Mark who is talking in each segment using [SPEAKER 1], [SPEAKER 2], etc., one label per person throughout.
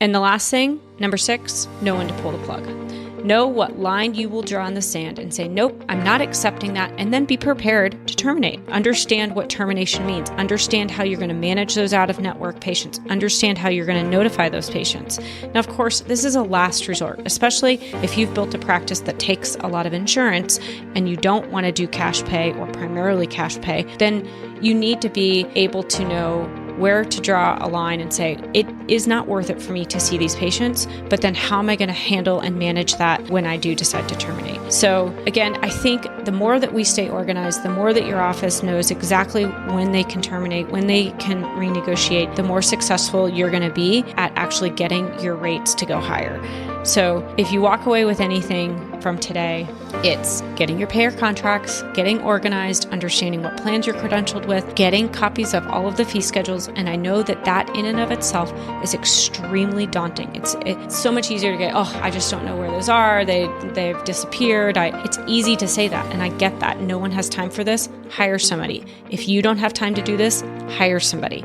[SPEAKER 1] And the last thing, number 6, know when to pull the plug. Know what line you will draw in the sand and say, nope, I'm not accepting that, and then be prepared to terminate. Understand what termination means. Understand how you're going to manage those out-of-network patients. Understand how you're going to notify those patients. Now, of course, this is a last resort, especially if you've built a practice that takes a lot of insurance and you don't want to do cash pay or primarily cash pay, then you need to be able to know where to draw a line and say, it is not worth it for me to see these patients, but then how am I going to handle and manage that when I do decide to terminate? So again, I think the more that we stay organized, the more that your office knows exactly when they can terminate, when they can renegotiate, the more successful you're going to be at actually getting your rates to go higher. So if you walk away with anything from today, it's getting your payer contracts, getting organized, understanding what plans you're credentialed with, getting copies of all of the fee schedules. And I know that that in and of itself is extremely daunting. It's so much easier to get, I just don't know where those are. They've disappeared. It's easy to say that. And I get that. No one has time for this. Hire somebody. If you don't have time to do this, hire somebody.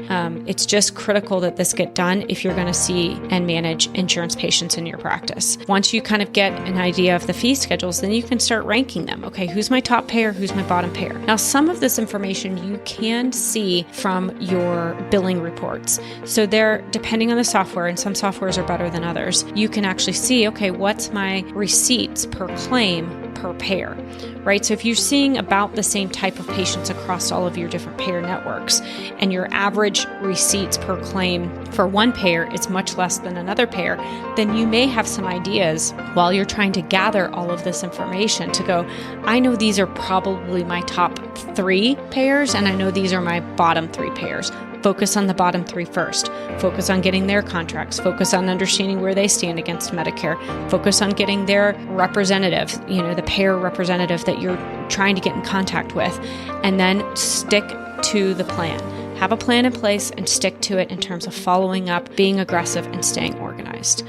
[SPEAKER 1] It's just critical that this get done if you're going to see and manage insurance patients in your practice. Once you kind of get an idea of the fee schedules, then you can start ranking them. Okay, who's my top payer? Who's my bottom payer? Now, some of this information you can see from your billing reports. So they're depending on the software, and some softwares are better than others. You can actually see, okay, what's my receipts per claim per payer, right? So if you're seeing about the same type of patients across all of your different payer networks, and your average receipts per claim for one payer is much less than another payer, then you may have some ideas while you're trying to gather all of this information to go, I know these are probably my top 3 payers, and I know these are my bottom 3 payers. Focus on the bottom 3 first. Focus on getting their contracts. Focus on understanding where they stand against Medicare. Focus on getting their representative, the payer representative that you're trying to get in contact with. And then stick to the plan. Have a plan in place and stick to it in terms of following up, being aggressive, and staying organized.